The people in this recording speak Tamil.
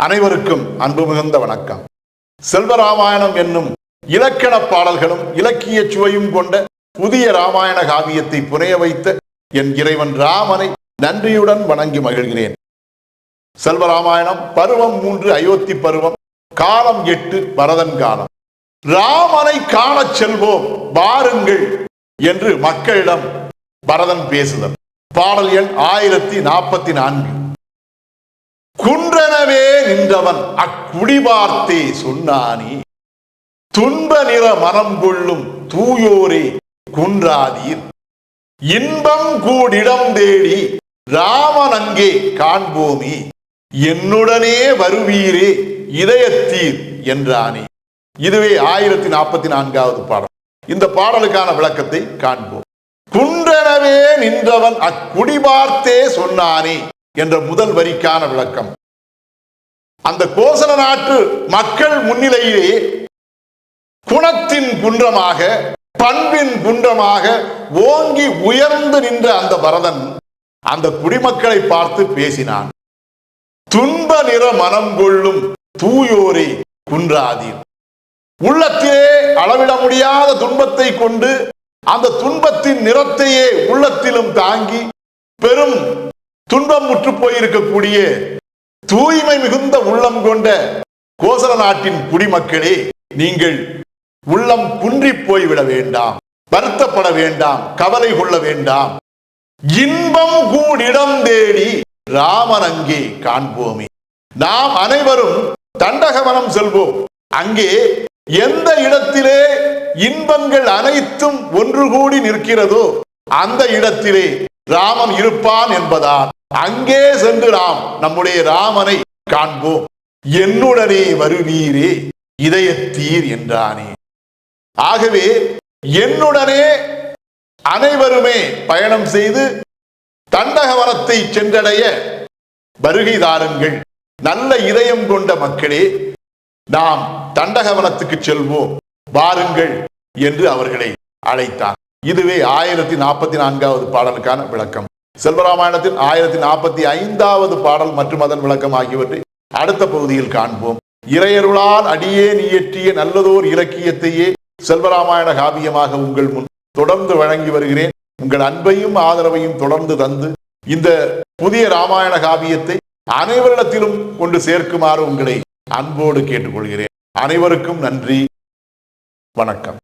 அனைவருக்கும் அன்பு மிகுந்த வணக்கம். செல்வராமாயணம் என்னும் இலக்கண பாடல்களும் இலக்கிய சுவையும் கொண்ட புதிய ராமாயண காவியத்தை புனைய வைத்த என் இறைவன் ராமனை நன்றியுடன் வணங்கி மகிழ்கிறேன். செல்வராமாயணம் பருவம் 3 அயோத்தி பருவம், காலம் 8 பரதன் காலம். ராமனை காணச் செல்வோம் வாருங்கள் என்று மக்களிடம் பரதன் பேசுதல். பாடல் எண் 1044. குன்றனவே நின்றவன் அக்குடி பார்த்தே சொன்னானே, துன்ப நிற மனம் கொள்ளும் தூயோரே குன்றாதீர், இன்பம் கூடிடம் தேடி ராமன் அங்கே காண்போமே, என்னுடனே வருவீரே இதயத்தீர் என்றானே. இதுவே 1044வது பாடல். இந்த பாடலுக்கான விளக்கத்தை காண்போம். குன்றனவே நின்றவன் அக்குடி பார்த்தே சொன்னானே என்ற முதல் வரிக்கான விளக்கம். அந்த கோசல நாட்டு மக்கள் முன்னிலையிலே குணத்தின் குன்றமாக, பண்பின் குன்றமாக ஓங்கி உயர்ந்து நின்ற அந்த பரதன் அந்த குடிமக்களை பார்த்து பேசினான். துன்ப நிற மனம் கொள்ளும் தூயோரே குன்றாதீர். உள்ளத்திலே அளவிட முடியாத துன்பத்தை கொண்டு அந்த துன்பத்தின் நிறத்தையே உள்ளத்திலும் தாங்கி பெரும் துன்பம் முற்று போயிருக்கக்கூடிய தூய்மை மிகுந்த உள்ளம் கொண்ட கோசல நாட்டின் குடிமக்களே, நீங்கள் உள்ளம் குன்றி போய்விட வேண்டாம், வருத்தப்பட வேண்டாம், கவலை கொள்ள வேண்டாம். இன்பம் கூடிடம் தேடி ராமன் அங்கே காண்போமே. நாம் அனைவரும் தண்டகவனம் செல்வோம். அங்கே எந்த இடத்திலே இன்பங்கள் அனைத்தும் ஒன்று கூடி நிற்கிறதோ அந்த இடத்திலே ராமன் இருப்பான் என்பதால் அங்கே சென்று நாம் நம்முடைய ராமனை காண்போம். என்னுடனே வருவீரே இதயத்தீர் என்றானே. ஆகவே என்னுடனே அனைவருமே பயணம் செய்து தண்டகவனத்தை சென்றடைய வருகை தாருங்கள். நல்ல இதயம் கொண்ட மக்களே, நாம் தண்டகவனத்துக்கு செல்வோம் வாருங்கள் என்று அவர்களை அழைத்தார். இதுவே 1044வது பாடலுக்கான விளக்கம். செல்வராமாயணத்தின் 1045வது பாடல் மற்றும் அதன் விளக்கம் ஆகியவற்றை அடுத்த பகுதியில் காண்போம். இறையருளால் அடியேன் இயற்றிய நல்லதோர் இலக்கியத்தையே செல்வராமாயண காவியமாக உங்கள் முன் தொடர்ந்து வழங்கி வருகிறேன். உங்கள் அன்பையும் ஆதரவையும் தொடர்ந்து தந்து இந்த புதிய ராமாயண காவியத்தை அனைவரிடத்திலும் கொண்டு சேர்க்குமாறு உங்களை அன்போடு கேட்டுக்கொள்கிறேன். அனைவருக்கும் நன்றி, வணக்கம்.